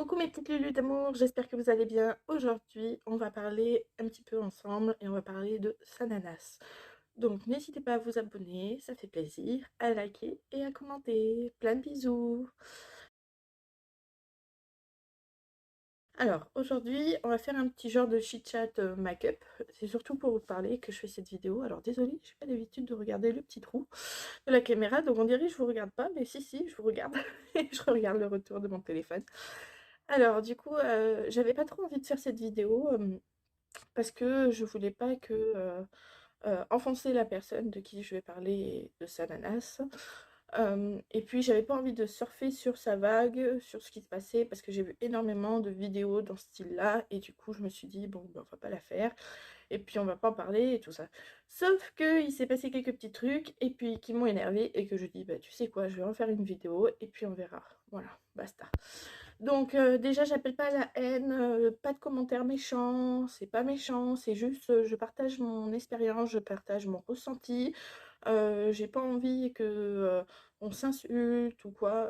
Coucou mes petites lulus d'amour, j'espère que vous allez bien. Aujourd'hui, on va parler un petit peu ensemble et on va parler de Sananas. Donc n'hésitez pas à vous abonner, ça fait plaisir, à liker et à commenter. Plein de bisous. Alors aujourd'hui, on va faire un petit genre de chit-chat make-up. C'est surtout pour vous parler que je fais cette vidéo. Alors désolée, j'ai pas l'habitude de regarder le petit trou de la caméra, donc on dirait que je vous regarde pas, mais si, je vous regarde et je regarde le retour de mon téléphone. Alors du coup, j'avais pas trop envie de faire cette vidéo parce que je voulais pas que enfoncer la personne de qui je vais parler de Sananas. Et puis j'avais pas envie de surfer sur sa vague, sur ce qui se passait, parce que j'ai vu énormément de vidéos dans ce style-là, et du coup je me suis dit, bon, ben, on va pas la faire, et puis on va pas en parler, et tout ça. Sauf que il s'est passé quelques petits trucs, et puis qui m'ont énervé et que je dis, bah tu sais quoi, je vais en faire une vidéo, et puis on verra. Voilà, basta. Donc déjà j'appelle pas à la haine, pas de commentaires méchants, c'est pas méchant, c'est juste je partage mon expérience, je partage mon ressenti. J'ai pas envie que on s'insulte ou quoi.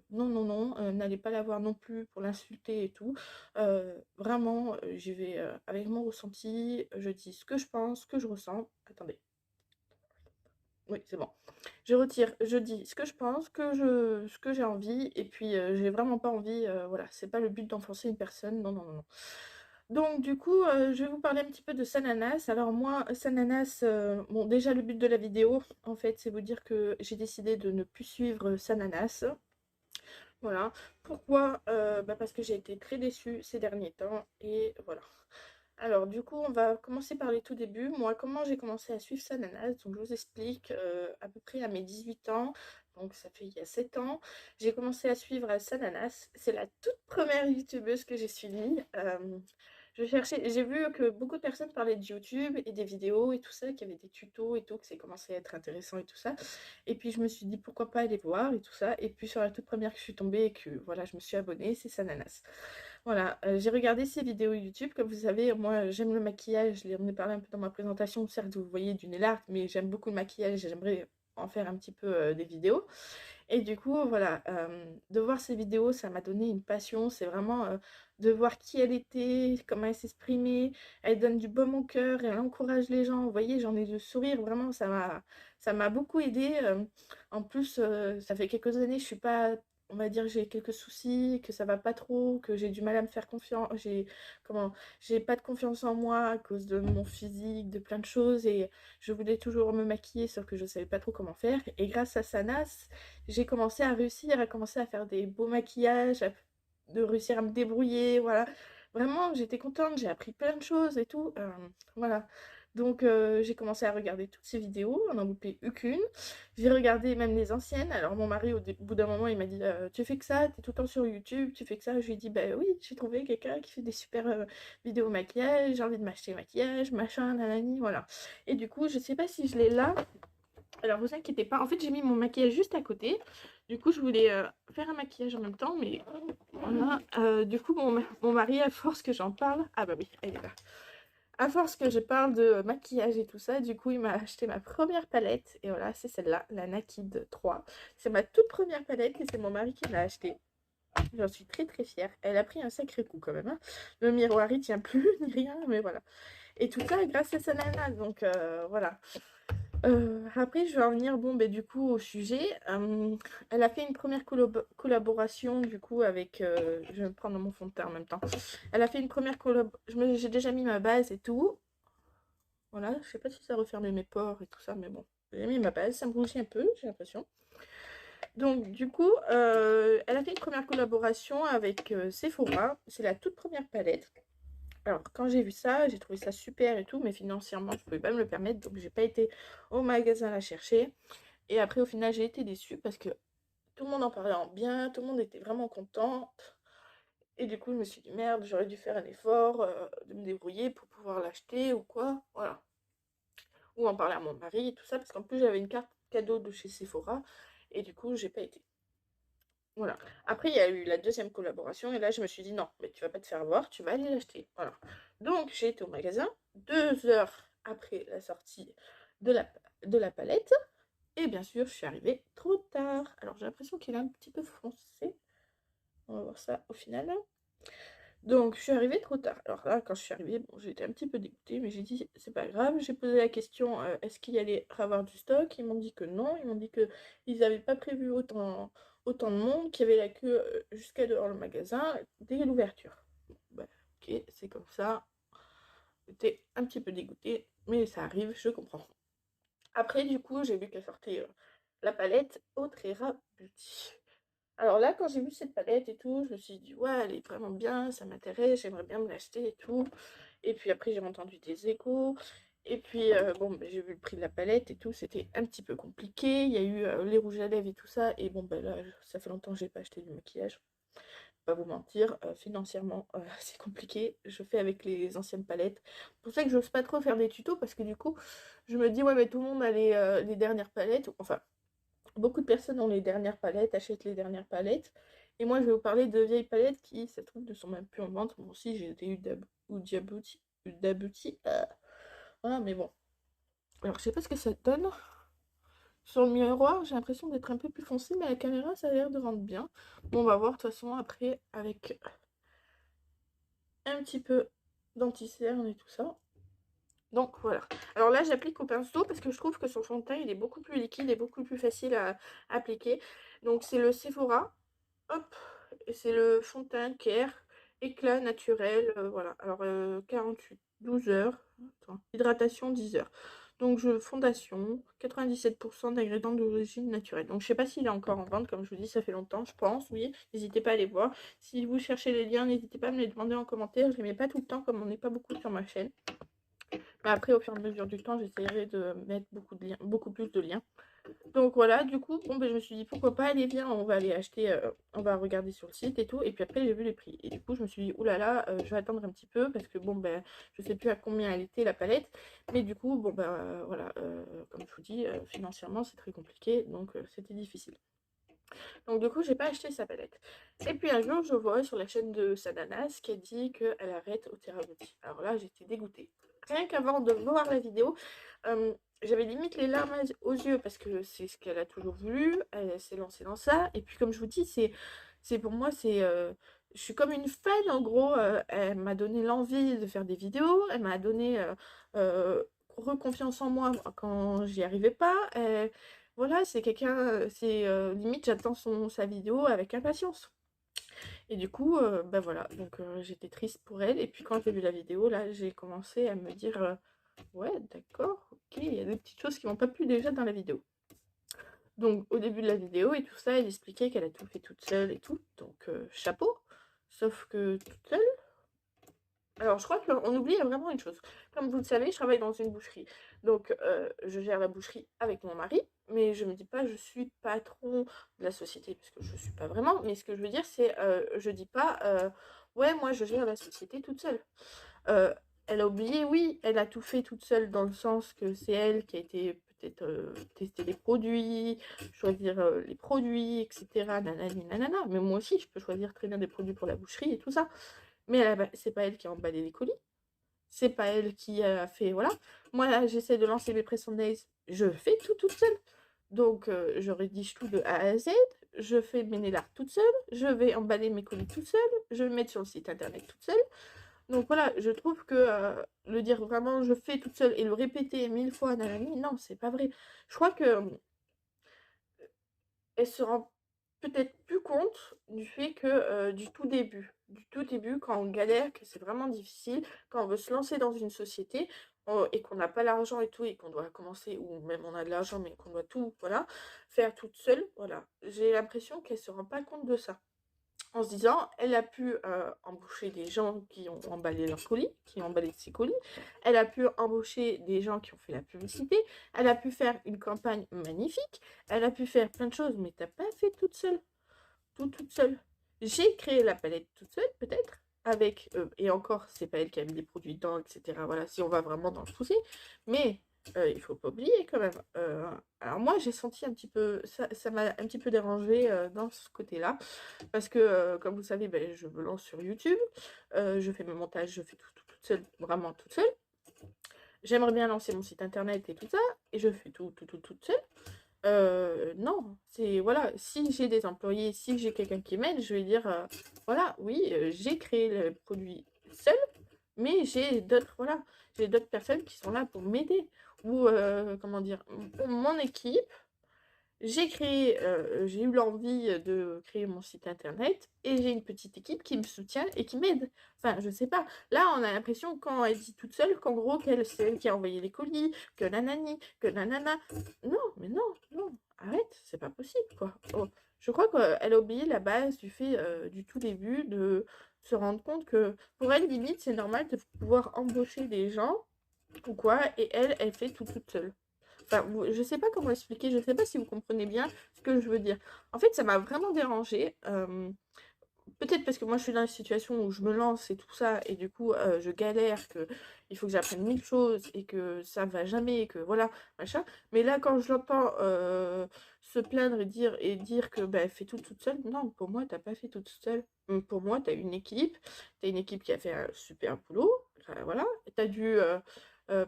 Non, non, non, n'allez pas la voir non plus pour l'insulter et tout. Vraiment, j'y vais avec mon ressenti, je dis ce que je pense, ce que je ressens. Attendez, oui, c'est bon. Je retire, je dis ce que je pense, ce que j'ai envie, et puis j'ai vraiment pas envie, voilà, c'est pas le but d'enfoncer une personne, non, non, non, non. Donc du coup, je vais vous parler un petit peu de Sananas. Alors moi, Sananas, bon déjà le but de la vidéo, en fait, c'est vous dire que j'ai décidé de ne plus suivre Sananas. Voilà. Pourquoi? Bah, parce que j'ai été très déçue ces derniers temps, et voilà. Alors du coup, on va commencer par les tout débuts. Moi, comment j'ai commencé à suivre Sananas? Donc je vous explique, à peu près à mes 18 ans, donc ça fait il y a 7 ans, j'ai commencé à suivre Sananas. C'est la toute première youtubeuse que j'ai suivie. Je cherchais, j'ai vu que beaucoup de personnes parlaient de YouTube et des vidéos et tout ça, qu'il y avait des tutos et tout, que c'est commencé à être intéressant et tout ça. Et puis je me suis dit pourquoi pas aller voir et tout ça. Et puis sur la toute première que je suis tombée et que voilà, je me suis abonnée, c'est Sananas. Voilà, j'ai regardé ces vidéos YouTube. Comme vous savez, moi j'aime le maquillage, je l'en ai parlé un peu dans ma présentation. Certes, vous voyez du nail art, mais j'aime beaucoup le maquillage et j'aimerais en faire un petit peu des vidéos. Et du coup, voilà, de voir ces vidéos, ça m'a donné une passion. C'est vraiment de voir qui elle était, comment elle s'exprimait. Elle donne du baume au cœur, elle encourage les gens. Vous voyez, j'en ai le sourire, vraiment, ça m'a beaucoup aidé. En plus, ça fait quelques années, je suis pas, on va dire, j'ai quelques soucis, que ça va pas trop, que j'ai du mal à me faire confiance. Comment, j'ai pas de confiance en moi à cause de mon physique, de plein de choses. Et je voulais toujours me maquiller, sauf que je savais pas trop comment faire. Et grâce à Sanas, j'ai commencé à réussir, à commencer à faire des beaux maquillages, de réussir à me débrouiller, voilà. Vraiment, j'étais contente, j'ai appris plein de choses et tout, voilà. Donc j'ai commencé à regarder toutes ces vidéos, on n'en loupait aucune. J'ai regardé même les anciennes. Alors mon mari, au bout d'un moment, il m'a dit tu fais que ça, t'es tout le temps sur YouTube, tu fais que ça. Je lui ai dit bah oui, j'ai trouvé quelqu'un qui fait des super vidéos maquillage, j'ai envie de m'acheter maquillage, machin, nanani, voilà. Et du coup, je sais pas si je l'ai là. Alors vous inquiétez pas, en fait j'ai mis mon maquillage juste à côté. Du coup je voulais faire un maquillage en même temps, mais voilà. Du coup mon mari, à force que j'en parle, ah bah oui, elle est là. À force que je parle de maquillage et tout ça, du coup il m'a acheté ma première palette. Et voilà, c'est celle-là, la Naked 3. C'est ma toute première palette et c'est mon mari qui l'a achetée. J'en suis très très fière. Elle a pris un sacré coup quand même, hein. Le miroir il tient plus ni rien, mais voilà. Et tout ça grâce à sa nana, donc voilà. Après, je vais en venir, bon, ben, du coup, au sujet. Elle a fait une première collaboration, du coup, avec... je vais me prendre mon fond de teint en même temps. Elle a fait une première collaboration. J'ai déjà mis ma base et tout. Voilà, je sais pas si ça refermait mes pores et tout ça, mais bon. J'ai mis ma base, ça me rougit un peu, j'ai l'impression. Donc, du coup, elle a fait une première collaboration avec Sephora. C'est la toute première palette. Alors, quand j'ai vu ça, j'ai trouvé ça super et tout, mais financièrement, je pouvais pas me le permettre, donc j'ai pas été au magasin la chercher. Et après, au final, j'ai été déçue parce que tout le monde en parlait en bien, tout le monde était vraiment content. Et du coup, je me suis dit, merde, j'aurais dû faire un effort de me débrouiller pour pouvoir l'acheter ou quoi. Voilà. Ou en parler à mon mari et tout ça, parce qu'en plus, j'avais une carte cadeau de chez Sephora. Et du coup, j'ai pas été. Voilà. Après, il y a eu la deuxième collaboration. Et là, je me suis dit, non, mais tu vas pas te faire avoir, tu vas aller l'acheter. Voilà. Donc, j'ai été au magasin 2 heures après la sortie de la palette. Et bien sûr, je suis arrivée trop tard. Alors, j'ai l'impression qu'il est un petit peu foncé. On va voir ça au final. Donc, je suis arrivée trop tard. Alors là, quand je suis arrivée, bon, j'étais un petit peu dégoûtée, mais j'ai dit, c'est pas grave. J'ai posé la question, est-ce qu'il y allait avoir du stock? Ils m'ont dit que non. Ils m'ont dit qu'ils n'avaient pas prévu autant de monde, qu'il y avait la queue jusqu'à dehors le magasin dès l'ouverture. Bon, bah, ok, c'est comme ça. J'étais un petit peu dégoûtée, mais ça arrive, je comprends. Après, du coup, j'ai vu qu'elle sortait la palette Autrera Beauty. Alors là, quand j'ai vu cette palette et tout, je me suis dit, ouais, elle est vraiment bien, ça m'intéresse, j'aimerais bien me l'acheter et tout. Et puis après, j'ai entendu des échos. Et puis, bon, ben, j'ai vu le prix de la palette et tout, c'était un petit peu compliqué. Il y a eu les rouges à lèvres et tout ça. Et bon, ben là, ça fait longtemps que j'ai pas acheté du maquillage. Pas vous mentir, financièrement, c'est compliqué. Je fais avec les anciennes palettes. C'est pour ça que j'ose pas trop faire des tutos, parce que du coup, je me dis, ouais, mais tout le monde a les dernières palettes. Enfin, beaucoup de personnes ont les dernières palettes, achètent les dernières palettes. Et moi, je vais vous parler de vieilles palettes qui, ça se trouve, ne sont même plus en vente. Moi aussi, j'ai été Udabuti. Voilà, mais bon. Alors, je sais pas ce que ça donne. Sur le miroir, j'ai l'impression d'être un peu plus foncé, mais la caméra, ça a l'air de rendre bien. Bon, on va voir de toute façon après avec un petit peu d'anti-cerne et tout ça. Donc voilà. Alors là, j'applique au pinceau parce que je trouve que son fond de teint, il est beaucoup plus liquide et beaucoup plus facile à appliquer. Donc c'est le Sephora. Hop. Et c'est le fond de teint Care éclat naturel. Voilà. Alors 48, 12 heures. Attends. Hydratation 10 heures. Donc fondation, 97% d'ingrédients d'origine naturelle. Donc je sais pas s'il est encore en vente, comme je vous dis, ça fait longtemps, je pense, oui. N'hésitez pas à aller voir. Si vous cherchez les liens, n'hésitez pas à me les demander en commentaire. Je les mets pas tout le temps, comme on n'est pas beaucoup sur ma chaîne. Mais après, au fur et à mesure du temps, j'essaierai de mettre beaucoup plus de liens. Donc voilà, du coup, bon, ben, je me suis dit pourquoi pas, allez viens, on va aller acheter, on va regarder sur le site et tout. Et puis après, j'ai vu les prix. Et du coup, je me suis dit, oulala, je vais attendre un petit peu parce que bon, ben, je sais plus à combien elle était la palette. Mais du coup, bon, ben voilà, comme je vous dis, financièrement, c'est très compliqué. Donc c'était difficile. Donc du coup, j'ai pas acheté sa palette. Et puis un jour, je vois sur la chaîne de Sananas qui a dit qu'elle arrête au Beauty. Alors là, j'étais dégoûtée. Rien qu'avant de voir la vidéo, j'avais limite les larmes aux yeux parce que c'est ce qu'elle a toujours voulu. Elle s'est lancée dans ça. Et puis comme je vous dis, c'est pour moi, je suis comme une fan en gros. Elle m'a donné l'envie de faire des vidéos. Elle m'a donné reconfiance en moi quand j'y arrivais pas. Voilà, c'est quelqu'un, c'est limite j'attends sa vidéo avec impatience. Et du coup, ben voilà, donc j'étais triste pour elle. Et puis quand j'ai vu la vidéo, là, j'ai commencé à me dire, ouais, d'accord, ok, il y a des petites choses qui m'ont pas plu déjà dans la vidéo. Donc au début de la vidéo et tout ça, elle expliquait qu'elle a tout fait toute seule et tout, donc chapeau. Sauf que toute seule, alors, je crois qu'on oublie vraiment une chose. Comme vous le savez, je travaille dans une boucherie. Donc, je gère la boucherie avec mon mari. Mais je ne me dis pas, je suis patron de la société, parce que je ne suis pas vraiment. Mais ce que je veux dire, c'est, je ne dis pas, ouais, moi, je gère la société toute seule. Elle a oublié, oui, elle a tout fait toute seule, dans le sens que c'est elle qui a été peut-être tester les produits, choisir les produits, etc. Nanani, nanana. Mais moi aussi, je peux choisir très bien des produits pour la boucherie et tout ça. Mais c'est pas elle qui a emballé les colis. C'est pas elle qui a fait. Voilà. Moi, là, j'essaie de lancer mes press on days. Je fais tout toute seule. Donc, je rédige tout de A à Z. Je fais mes nail art toute seule. Je vais emballer mes colis toute seule. Je vais mettre sur le site internet toute seule. Donc, voilà, je trouve que le dire vraiment je fais toute seule et le répéter 1000 fois à Nanani, non, c'est pas vrai. Je crois que elle se rend peut-être plus compte du fait que du tout début, quand on galère, que c'est vraiment difficile, quand on veut se lancer dans une société et qu'on n'a pas l'argent et tout, et qu'on doit commencer, ou même on a de l'argent, mais qu'on doit tout, voilà, faire toute seule, voilà. J'ai l'impression qu'elle se rend pas compte de ça en se disant, elle a pu embaucher des gens qui ont emballé leurs colis, qui ont emballé ses colis, elle a pu embaucher des gens qui ont fait la publicité, elle a pu faire une campagne magnifique, elle a pu faire plein de choses, mais t'as pas fait toute seule, toute seule. J'ai créé la palette toute seule, peut-être, avec, et encore, c'est pas elle qui a mis des produits dedans, etc. Voilà, si on va vraiment dans le poussé, mais il faut pas oublier quand même. Alors moi, j'ai senti un petit peu, ça m'a un petit peu dérangé dans ce côté-là, parce que, comme vous savez, ben, je me lance sur YouTube, je fais mes montages, je fais tout toute seule, vraiment toute seule. J'aimerais bien lancer mon site internet et tout ça, et je fais tout toute seule. Non, c'est voilà, si j'ai des employés, si j'ai quelqu'un qui m'aide, je vais dire, voilà, oui, j'ai créé le produit seul, mais j'ai d'autres, voilà, j'ai d'autres personnes qui sont là pour m'aider. Ou, comment dire, pour mon équipe, j'ai eu l'envie de créer mon site internet et j'ai une petite équipe qui me soutient et qui m'aide. Enfin, je sais pas. Là, on a l'impression, quand elle dit toute seule, qu'en gros, qu'elle, c'est elle qui a envoyé les colis, que nanani, que nanana. Non, mais non, non, arrête, c'est pas possible, quoi. Oh, je crois qu'elle a oublié la base du fait, du tout début, de se rendre compte que pour elle, limite, c'est normal de pouvoir embaucher des gens ou quoi, et elle, elle fait tout toute seule. Enfin, je sais pas comment expliquer, je sais pas si vous comprenez bien ce que je veux dire. En fait, ça m'a vraiment dérangée. Peut-être parce que moi je suis dans une situation où je me lance et tout ça, et du coup je galère, que il faut que j'apprenne mille choses et que ça va jamais, et que voilà, machin. Mais là, quand je l'entends se plaindre et dire que bah, elle fait tout toute seule, non, pour moi, t'as pas fait tout toute seule. Pour moi, t'as une équipe qui a fait un super boulot, voilà. T'as dû.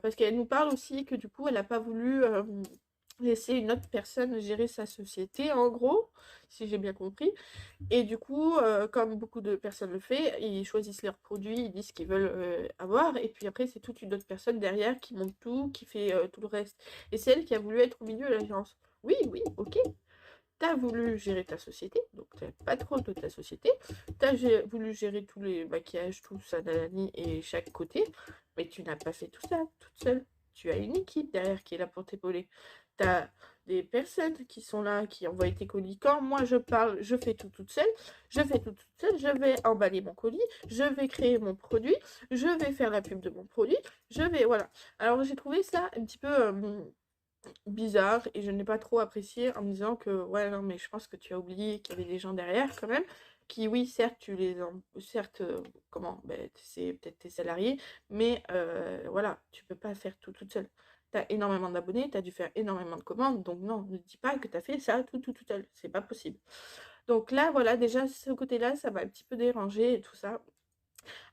Parce qu'elle nous parle aussi que du coup, elle a pas voulu laisser une autre personne gérer sa société, en gros, si j'ai bien compris. Et du coup, comme beaucoup de personnes le font, ils choisissent leurs produits, ils disent ce qu'ils veulent avoir, et puis après, c'est toute une autre personne derrière qui monte tout, qui fait tout le reste. Et c'est elle qui a voulu être au milieu de l'agence. Oui, oui, ok. T'as voulu gérer ta société, donc t'es pas trop de ta société. Voulu gérer tous les maquillages, tout ça, nanani, et chaque côté, mais tu n'as pas fait tout ça toute seule. Tu as une équipe derrière qui est là pour t'épauler. T'as des personnes qui sont là, qui envoient tes colis. Quand moi je parle, je fais tout toute seule. Je fais tout toute seule. Je vais emballer mon colis. Je vais créer mon produit. Je vais faire la pub de mon produit. Je vais, voilà. Alors j'ai trouvé ça un petit peu bizarre, et je n'ai pas trop apprécié, en me disant que ouais, non, mais je pense que tu as oublié qu'il y avait des gens derrière quand même, qui oui, certes certes, comment, ben, c'est peut-être tes salariés, mais voilà, tu peux pas faire tout toute seule. T'as énormément d'abonnés, t'as dû faire énormément de commandes, donc non, ne dis pas que t'as fait ça tout seul, c'est pas possible. Donc là, voilà, déjà ce côté-là, ça m'a un petit peu dérangé et tout ça.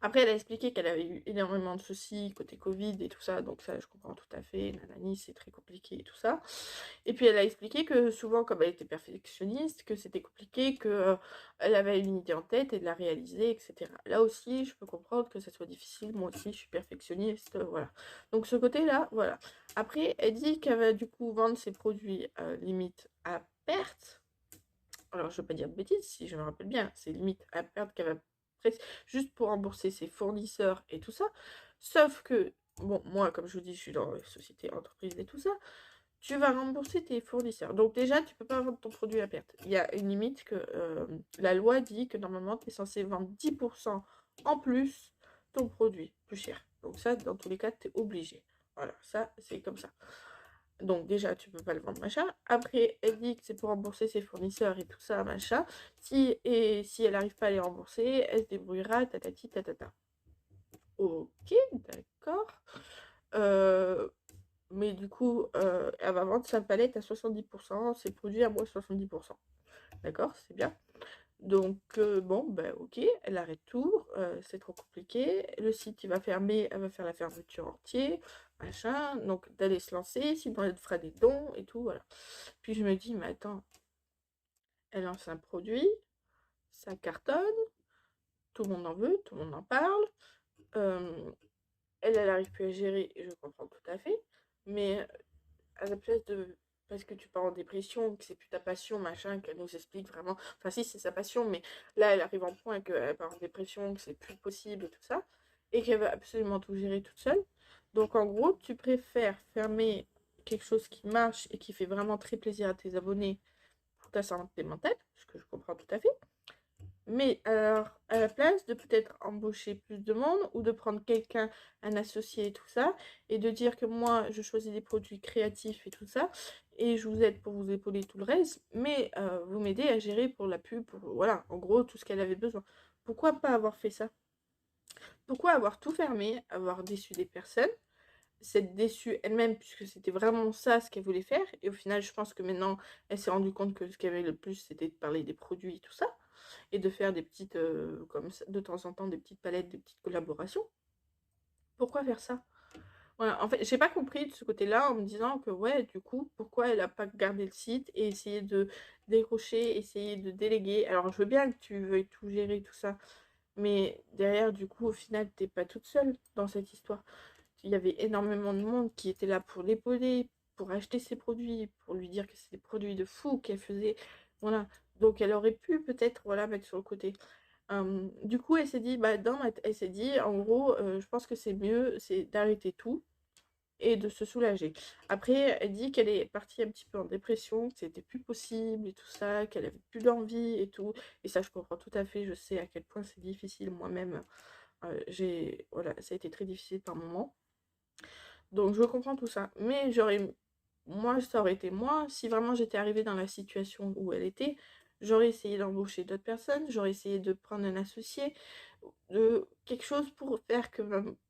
Après, elle a expliqué qu'elle avait eu énormément de soucis côté Covid et tout ça, donc ça, je comprends tout à fait. Nanani, c'est très compliqué et tout ça. Et puis, elle a expliqué que souvent, comme elle était perfectionniste, que c'était compliqué, que elle avait une idée en tête et de la réaliser, etc. Là aussi, je peux comprendre que ça soit difficile. Moi aussi, je suis perfectionniste, voilà. Donc, ce côté-là, voilà. Après, elle dit qu'elle va du coup vendre ses produits limite à perte. Alors, je ne veux pas dire de bêtises, si je me rappelle bien, c'est limite à perte qu'elle va juste pour rembourser ses fournisseurs et tout ça. Sauf que, bon, moi, comme je vous dis, je suis dans la société, entreprise et tout ça, tu vas rembourser tes fournisseurs. Donc déjà, tu peux pas vendre ton produit à perte. Il y a une limite que la loi dit que normalement, tu es censé vendre 10% en plus ton produit plus cher. Donc ça, dans tous les cas, tu es obligé. Voilà, ça, c'est comme ça. Donc déjà, tu peux pas le vendre, machin. Après, elle dit que c'est pour rembourser ses fournisseurs et tout ça, machin. Si elle n'arrive pas à les rembourser, elle se débrouillera, tatati, tatata. Ok, d'accord. Euh, mais du coup, elle va vendre sa palette à 70%, ses produits à moins 70%. D'accord, c'est bien. Donc, bon, ben ok, elle arrête tout, c'est trop compliqué. Le site, il va fermer, elle va faire la fermeture entière, machin. Donc, d'aller se lancer, sinon elle fera des dons et tout, voilà. Puis je me dis, mais attends, elle lance un produit, ça cartonne, tout le monde en veut, tout le monde en parle. euh, elle arrive plus à gérer, et je comprends tout à fait. Mais à la place de... Parce que tu pars en dépression, que c'est plus ta passion, machin, qu'elle nous explique vraiment. Enfin, si, c'est sa passion, mais là, elle arrive en point qu'elle part en dépression, que c'est plus possible et tout ça. Et qu'elle veut absolument tout gérer toute seule. Donc, en gros, tu préfères fermer quelque chose qui marche et qui fait vraiment très plaisir à tes abonnés pour ta santé mentale, ce que je comprends tout à fait. Mais alors, à la place de peut-être embaucher plus de monde ou de prendre quelqu'un, un associé et tout ça, et de dire que moi, je choisis des produits créatifs et tout ça, et je vous aide pour vous épauler tout le reste, mais vous m'aidez à gérer pour la pub, pour, voilà, en gros, tout ce qu'elle avait besoin. Pourquoi pas avoir fait ça? Pourquoi avoir tout fermé, avoir déçu des personnes, s'être déçue elle-même, puisque c'était vraiment ça ce qu'elle voulait faire, et au final, je pense que maintenant, elle s'est rendue compte que ce qu'elle avait le plus, c'était de parler des produits et tout ça, et de faire des petites, comme ça, de temps en temps, des petites palettes, des petites collaborations. Pourquoi faire ça? Voilà, en fait, j'ai pas compris de ce côté-là en me disant que ouais, du coup, pourquoi elle a pas gardé le site et essayé de décrocher, essayer de déléguer. Alors, je veux bien que tu veuilles tout gérer, tout ça, mais derrière, du coup, au final, t'es pas toute seule dans cette histoire. Il y avait énormément de monde qui était là pour l'épauler, pour acheter ses produits, pour lui dire que c'est des produits de fou qu'elle faisait. Voilà. Donc, elle aurait pu peut-être, voilà, mettre sur le côté. Du coup, elle s'est dit, bah, elle s'est dit, en gros, je pense que c'est mieux, c'est d'arrêter tout et de se soulager. Après, elle dit qu'elle est partie un petit peu en dépression, que c'était plus possible et tout ça, qu'elle avait plus d'envie et tout. Et ça, je comprends tout à fait. Je sais à quel point c'est difficile. Moi-même, voilà, ça a été très difficile par moments. Donc, je comprends tout ça. Mais moi, ça aurait été moi, si vraiment j'étais arrivée dans la situation où elle était, j'aurais essayé d'embaucher d'autres personnes, j'aurais essayé de prendre un associé, de quelque chose pour faire que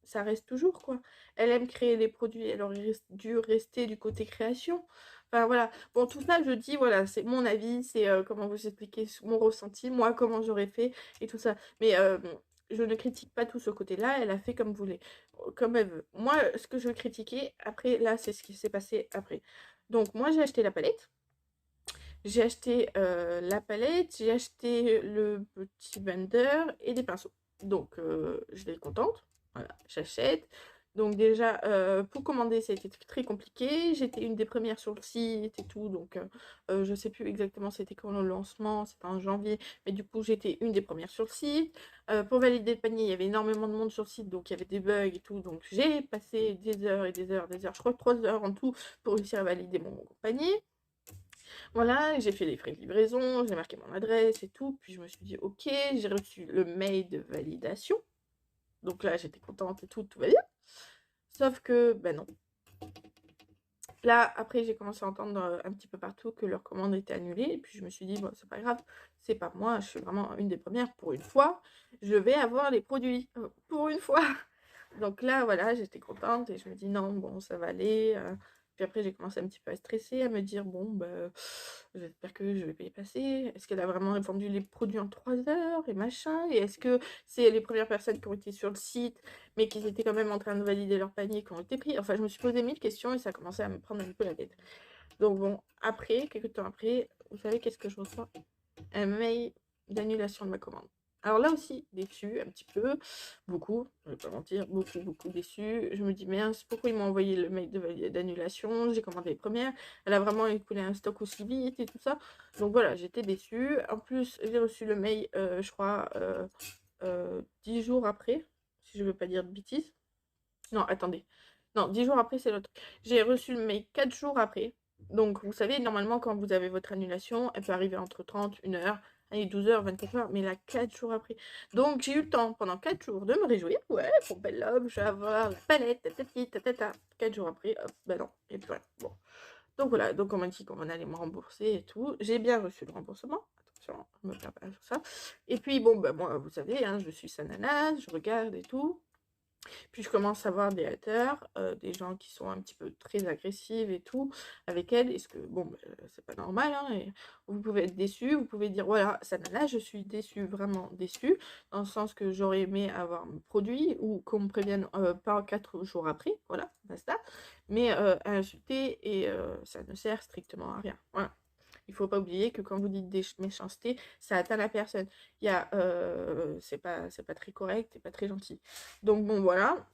ça reste toujours, quoi. Elle aime créer les produits, elle aurait dû rester du côté création. Enfin, voilà. Bon, tout ça, je dis, voilà, c'est mon avis, c'est comment vous expliquer mon ressenti, moi, comment j'aurais fait et tout ça. Mais je ne critique pas tout ce côté-là, elle a fait comme elle veut. Moi, ce que je veux critiquer, après, là, c'est ce qui s'est passé après. Donc, moi, j'ai acheté la palette. J'ai acheté la palette, j'ai acheté le petit blender et des pinceaux. Donc, je vais contente. Voilà, j'achète. Donc déjà, pour commander, ça a été très compliqué. J'étais une des premières sur le site et tout. Donc, je sais plus exactement c'était quand le lancement. C'était en janvier. Mais du coup, j'étais une des premières sur le site. Pour valider le panier, il y avait énormément de monde sur le site. Donc, il y avait des bugs et tout. Donc, j'ai passé des heures et des heures, des heures. Je crois 3 heures en tout pour réussir à valider mon panier. Voilà, j'ai fait les frais de livraison, j'ai marqué mon adresse et tout. Puis je me suis dit, ok, j'ai reçu le mail de validation. Donc là, j'étais contente et tout va bien. Sauf que, ben non. Là, après, j'ai commencé à entendre un petit peu partout que leur commande était annulée. Et puis je me suis dit, bon, c'est pas grave, c'est pas moi, je suis vraiment une des premières. Pour une fois, je vais avoir les produits. Pour une fois. Donc là, voilà, j'étais contente et je me dis non, bon, ça va aller. Puis après, j'ai commencé un petit peu à stresser, à me dire bon, bah, j'espère que je vais pas y passer. Est-ce qu'elle a vraiment vendu les produits en 3 heures et machin? Et est-ce que c'est les premières personnes qui ont été sur le site, mais qui étaient quand même en train de valider leur panier, qui ont été pris? Enfin, je me suis posé 1000 questions et ça a commencé à me prendre un peu la tête. Donc bon, après, quelques temps après, vous savez qu'est-ce que je reçois? Un mail d'annulation de ma commande. Alors là aussi, déçue un petit peu, beaucoup, je vais pas mentir, beaucoup déçue. Je me dis, mince, pourquoi ils m'ont envoyé le mail d'annulation? J'ai commandé les premières, elle a vraiment écoulé un stock aussi vite et tout ça. Donc voilà, j'étais déçue. En plus, j'ai reçu le mail, je crois, 10 jours après, si je veux pas dire de bêtises. Non, attendez. Non, 10 jours après, c'est l'autre. J'ai reçu le mail 4 jours après. Donc, vous savez, normalement, quand vous avez votre annulation, elle peut arriver entre 30, 1 heure, allez, 12 heures, 24 heures, mais là, 4 jours après. Donc, j'ai eu le temps, pendant 4 jours, de me réjouir. Ouais, pour belle homme, je vais avoir la palette, tatati, tatata. 4 jours après, hop, bah non, et plus rien. Bon. Donc, voilà, donc on m'a dit qu'on allait me rembourser et tout. J'ai bien reçu le remboursement. Attention, je me perds pas sur ça. Et puis, bon, bah, moi, vous savez, hein, je suis Sananas, je regarde et tout. Puis je commence à voir des haters, des gens qui sont un petit peu très agressifs et tout avec elle. Est-ce que, bon, bah, c'est pas normal, hein, et vous pouvez être déçu, vous pouvez dire, voilà, ça nana, je suis déçue, vraiment déçue, dans le sens que j'aurais aimé avoir mon produit ou qu'on me prévienne pas 4 jours après, voilà, basta. Mais à insulter et ça ne sert strictement à rien. Voilà. Il faut pas oublier que quand vous dites des méchancetés, ça atteint la personne. C'est pas très correct et pas très gentil. Donc bon, voilà.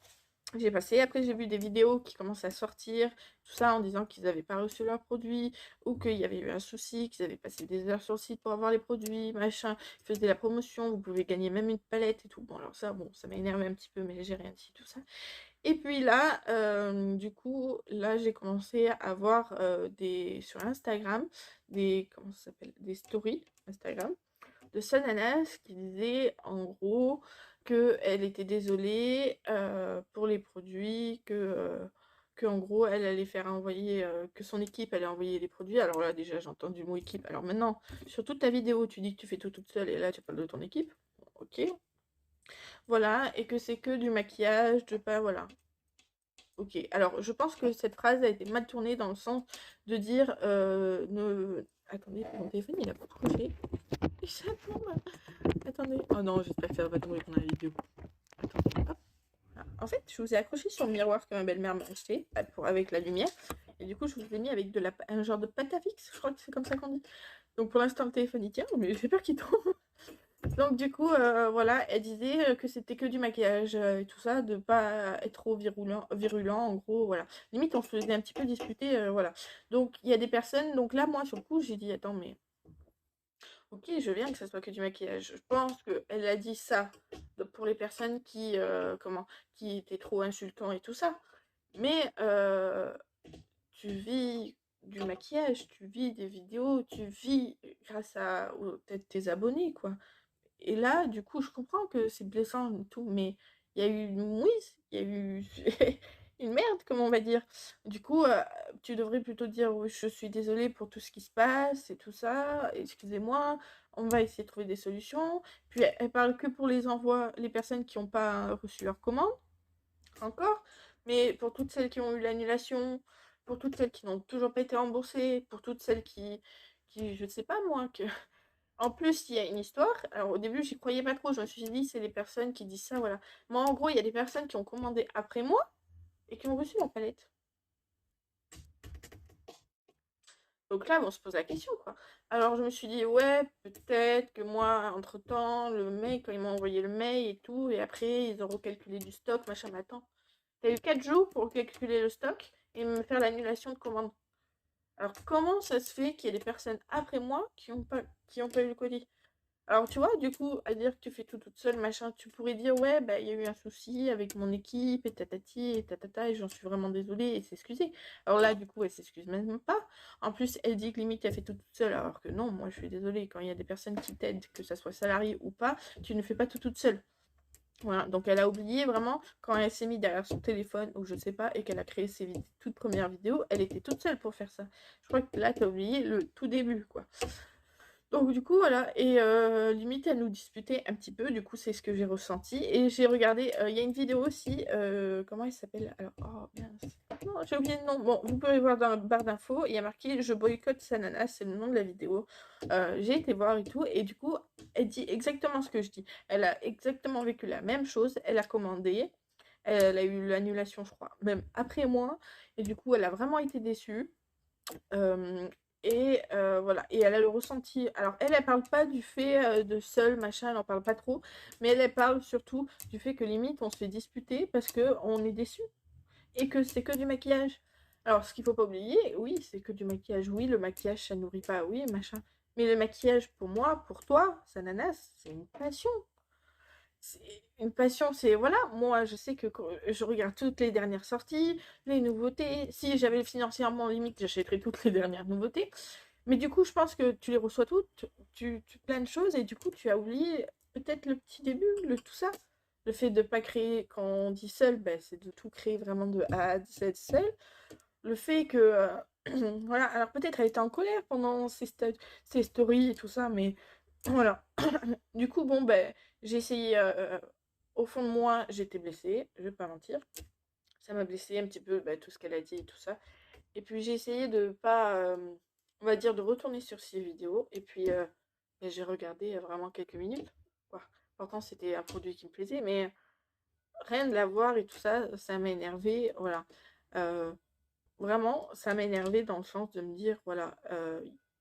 J'ai passé, après j'ai vu des vidéos qui commencent à sortir, tout ça en disant qu'ils n'avaient pas reçu leurs produits, ou qu'il y avait eu un souci, qu'ils avaient passé des heures sur le site pour avoir les produits, machin, ils faisaient la promotion, vous pouvez gagner même une palette et tout. Bon, alors ça, bon, ça m'a énervé un petit peu, mais j'ai rien dit, tout ça. Et puis là, du coup, là, j'ai commencé à voir sur Instagram, comment ça s'appelle, des stories Instagram de Sananas qui disait en gros qu'elle était désolée pour les produits, que en gros elle allait faire envoyer, que son équipe allait envoyer les produits. Alors là déjà j'ai entendu le mot équipe. Alors maintenant, sur toute ta vidéo, tu dis que tu fais tout toute seule et là tu parles de ton équipe. Ok. Voilà, et que c'est que du maquillage, de pas, voilà. Ok, alors je pense que cette phrase a été mal tournée dans le sens de dire ne... Attendez, mon téléphone il a pas couché. Et ça tombe. Attendez. Oh non, j'espère que ça va pas tomber pendant la vidéo. Attendez, hop. Voilà. en fait, je vous ai accroché sur le miroir que ma belle-mère m'a acheté avec la lumière. Et du coup, je vous ai mis avec un genre de pâte à fixe, je crois que c'est comme ça qu'on dit. Donc pour l'instant, le téléphone il tient, mais j'ai peur qu'il tombe. Donc du coup, voilà, elle disait que c'était que du maquillage et tout ça, de pas être trop virulent, en gros, voilà. Limite, on se faisait un petit peu disputer, voilà. Donc il y a des personnes, donc là, moi, sur le coup, j'ai dit, attends, mais ok, je viens que ça soit que du maquillage. Je pense qu'elle a dit ça pour les personnes qui étaient trop insultants et tout ça. Mais tu vis du maquillage, tu vis des vidéos, tu vis grâce à peut-être tes abonnés, quoi. Et là, du coup, je comprends que c'est blessant et tout, mais il y a eu une mouise, il y a eu une merde, comme on va dire. Du coup, tu devrais plutôt dire oui, je suis désolée pour tout ce qui se passe et tout ça, excusez-moi, on va essayer de trouver des solutions. Puis elle parle que pour les personnes qui n'ont pas reçu leur commande, encore, mais pour toutes celles qui ont eu l'annulation, pour toutes celles qui n'ont toujours pas été remboursées, pour toutes celles je ne sais pas moi, en plus, il y a une histoire. Alors, au début, j'y croyais pas trop. Je me suis dit, c'est les personnes qui disent ça, voilà. Moi, en gros, il y a des personnes qui ont commandé après moi et qui ont reçu ma palette. Donc là, on se pose la question, quoi. Alors, je me suis dit, ouais, peut-être que moi, entre-temps, le mail, quand ils m'ont envoyé le mail et tout, et après, ils ont recalculé du stock, machin, mais attends. T'as eu 4 jours pour calculer le stock et me faire l'annulation de commande. Alors, comment ça se fait qu'il y ait des personnes après moi qui ont pas eu le colis? Alors, tu vois, du coup, à dire que tu fais tout toute seule, machin, tu pourrais dire, ouais, bah, il y a eu un souci avec mon équipe, et tatati, et tatata, et j'en suis vraiment désolée, et s'excuser. Alors là, du coup, elle s'excuse même pas. En plus, elle dit que limite, elle fait tout toute seule, alors que non, moi, je suis désolée, quand il y a des personnes qui t'aident, que ça soit salarié ou pas, tu ne fais pas tout toute seule. Voilà, donc elle a oublié vraiment, quand elle s'est mise derrière son téléphone, ou je sais pas, et qu'elle a créé ses toutes premières vidéos, elle était toute seule pour faire ça. Je crois que là, tu as oublié le tout début, quoi. Donc du coup voilà, et limite à nous disputer un petit peu, du coup c'est ce que j'ai ressenti. Et j'ai regardé, il y a une vidéo aussi, comment elle s'appelle? Alors, oh mince, non, j'ai oublié le nom. Bon, vous pouvez voir dans la barre d'infos, il y a marqué «Je boycotte Sanana», c'est le nom de la vidéo. J'ai été voir et tout, et du coup, elle dit exactement ce que je dis. Elle a exactement vécu la même chose, elle a commandé, elle a eu l'annulation je crois, même après moi, et du coup elle a vraiment été déçue. Voilà, et elle a le ressenti. Alors, elle parle pas du fait de seul, machin, elle en parle pas trop, mais elle parle surtout du fait que limite on se fait disputer parce que on est déçu et que c'est que du maquillage. Alors, ce qu'il faut pas oublier, oui, c'est que du maquillage, oui, le maquillage ça nourrit pas, oui, machin. Mais le maquillage, pour moi, pour toi, Sananas, c'est une passion. C'est une passion, c'est voilà, moi je sais que je regarde toutes les dernières sorties, les nouveautés. Si j'avais financièrement limite, j'achèterais toutes les dernières nouveautés. Mais du coup, je pense que tu les reçois toutes, plein de choses, et du coup, tu as oublié peut-être le petit début, tout ça. Le fait de ne pas créer, quand on dit seul, ben, c'est de tout créer vraiment de A à Z seul. Le fait que, voilà, alors peut-être elle était en colère pendant ses stories et tout ça, mais voilà. Du coup, bon, ben, j'ai essayé, au fond de moi, j'étais blessée, je vais pas mentir. Ça m'a blessée un petit peu, ben, tout ce qu'elle a dit et tout ça. Et puis j'ai essayé de pas, on va dire, de retourner sur ces vidéos. Et puis ben, j'ai regardé vraiment quelques minutes, quoi. Pourtant, c'était un produit qui me plaisait, mais rien de la voir et tout ça, ça m'a énervé. Voilà. Euh, Vraiment, ça m'a énervé dans le sens de me dire, voilà,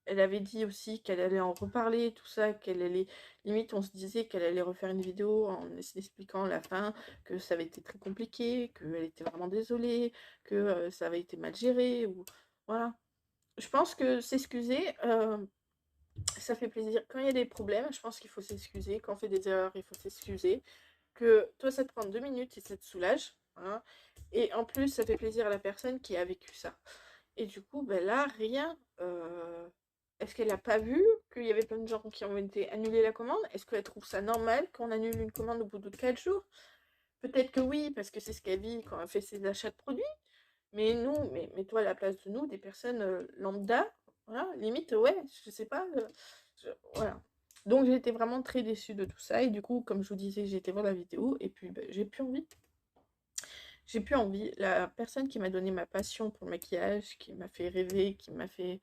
elle avait dit aussi qu'elle allait en reparler, tout ça, qu'elle allait, limite, on se disait qu'elle allait refaire une vidéo en expliquant la fin, que ça avait été très compliqué, qu'elle était vraiment désolée, que ça avait été mal géré, ou voilà. Je pense que s'excuser, ça fait plaisir. Quand il y a des problèmes, je pense qu'il faut s'excuser. Quand on fait des erreurs, il faut s'excuser. Que toi, ça te prend 2 minutes et ça te soulage. Voilà. Et en plus, ça fait plaisir à la personne qui a vécu ça. Et du coup, ben là, rien. Est-ce qu'elle n'a pas vu qu'il y avait plein de gens qui ont été annulés la commande? Est-ce qu'elle trouve ça normal qu'on annule une commande au bout de 4 jours? Peut-être que oui, parce que c'est ce qu'elle vit quand elle fait ses achats de produits. Mais nous, mets-toi à la place de nous, des personnes lambda, voilà, limite, ouais, je sais pas, voilà. Donc j'ai été vraiment très déçue de tout ça, et du coup, comme je vous disais, j'ai été voir la vidéo, et puis ben, j'ai plus envie. J'ai plus envie. La personne qui m'a donné ma passion pour le maquillage, qui m'a fait rêver, qui m'a fait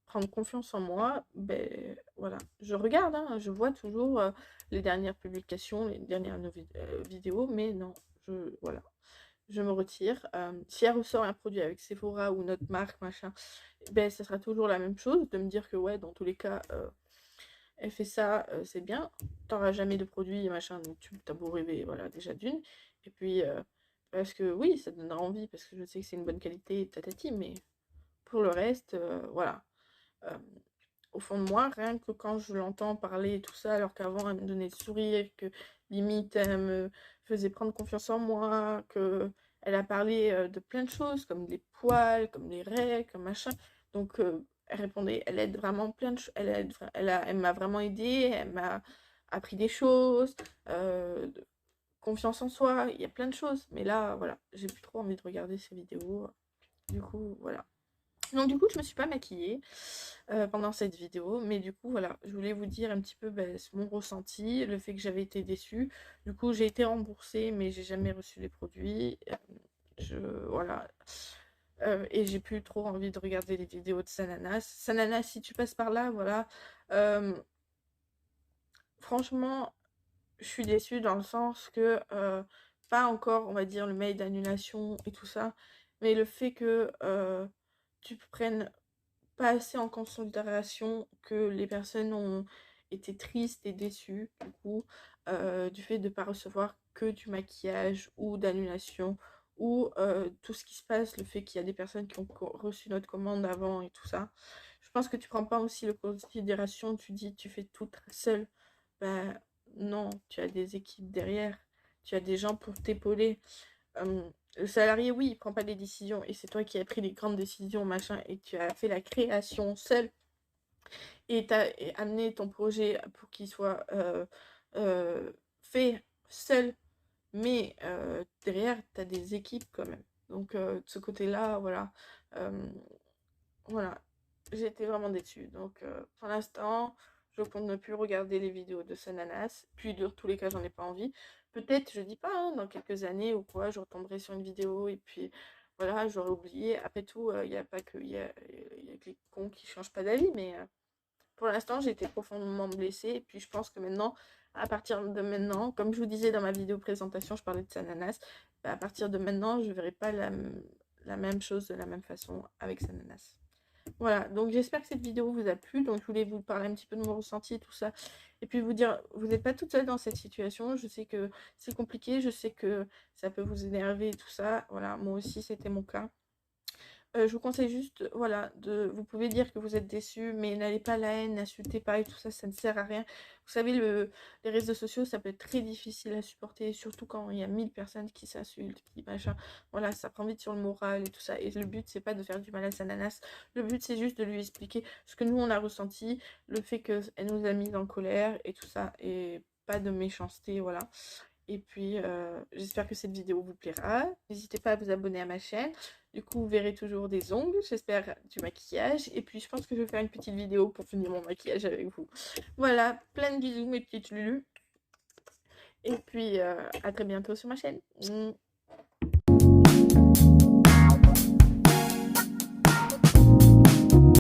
prendre confiance en moi, ben voilà. Je regarde, hein, je vois toujours les dernières publications, les dernières vidéos, mais non, voilà, je me retire. Si elle ressort un produit avec Sephora ou notre marque, machin, ben ça sera toujours la même chose, de me dire que ouais, dans tous les cas, elle fait ça, c'est bien. T'auras jamais de produit, machin, donc tu t'as beau rêver, voilà, déjà d'une. Et puis, parce que oui, ça donnera envie, parce que je sais que c'est une bonne qualité, tatati, mais pour le reste, voilà. Euh, Au fond de moi, rien que quand je l'entends parler et tout ça, alors qu'avant elle me donnait le sourire, que limite elle me faisait prendre confiance en moi, que elle a parlé de plein de choses, comme les poils, comme les règles, comme machin. Donc elle répondait, elle aide vraiment plein de choses, elle m'a vraiment aidée, elle m'a appris des choses, confiance en soi, il y a plein de choses. Mais là, voilà, j'ai plus trop envie de regarder ces vidéos. Du coup, voilà. Donc du coup, je me suis pas maquillée pendant cette vidéo, mais du coup, voilà, je voulais vous dire un petit peu mon ressenti, le fait que j'avais été déçue. Du coup, j'ai été remboursée, mais j'ai jamais reçu les produits. Voilà. Et j'ai plus trop envie de regarder les vidéos de Sananas. Sananas, si tu passes par là, voilà. Euh, Franchement, je suis déçue dans le sens que, pas encore, on va dire, le mail d'annulation et tout ça, mais le fait que tu prennes pas assez en considération que les personnes ont été tristes et déçues, du coup, du fait de ne pas recevoir que du maquillage ou d'annulation, ou tout ce qui se passe, le fait qu'il y a des personnes qui ont reçu notre commande avant et tout ça. Je pense que tu prends pas aussi le considération, tu dis tu fais tout seul. Ben non, tu as des équipes derrière, tu as des gens pour t'épauler. Le salarié, oui, il prend pas des décisions et c'est toi qui as pris les grandes décisions, machin, et tu as fait la création seul et tu as amené ton projet pour qu'il soit fait seul, mais derrière, tu as des équipes quand même. Donc, de ce côté-là, voilà. Euh, voilà. J'ai été vraiment déçue. Donc, pour l'instant, je compte ne plus regarder les vidéos de Sananas. Puis, de tous les cas, j'en ai pas envie. Peut-être, je dis pas, hein, dans quelques années ou quoi, je retomberai sur une vidéo et puis voilà, j'aurais oublié. Après tout, il n'y a pas que, y a que les cons qui changent pas d'avis, mais pour l'instant, j'ai été profondément blessée. Et puis, je pense que maintenant, à partir de maintenant, comme je vous disais dans ma vidéo présentation, je parlais de Sananas, bah, à partir de maintenant, je verrai pas la même chose de la même façon avec Sananas. Voilà, donc j'espère que cette vidéo vous a plu. Donc je voulais vous parler un petit peu de mon ressenti et tout ça. Et puis vous dire, vous n'êtes pas toute seule dans cette situation. Je sais que c'est compliqué, je sais que ça peut vous énerver et tout ça. Voilà, moi aussi c'était mon cas. Je vous conseille juste, voilà, vous pouvez dire que vous êtes déçu, mais n'allez pas à la haine, n'insultez pas et tout ça, ça ne sert à rien. Vous savez, les réseaux sociaux, ça peut être très difficile à supporter, surtout quand il y a 1000 personnes qui s'insultent, qui machin. Voilà, ça prend vite sur le moral et tout ça. Et le but, c'est pas de faire du mal à Sananas. Le but, c'est juste de lui expliquer ce que nous, on a ressenti, le fait qu'elle nous a mis en colère et tout ça, et pas de méchanceté, voilà. Et puis, j'espère que cette vidéo vous plaira. N'hésitez pas à vous abonner à ma chaîne. Du coup, vous verrez toujours des ongles, j'espère du maquillage. Et puis, je pense que je vais faire une petite vidéo pour finir mon maquillage avec vous. Voilà, plein de bisous mes petites lulus. Et puis, à très bientôt sur ma chaîne.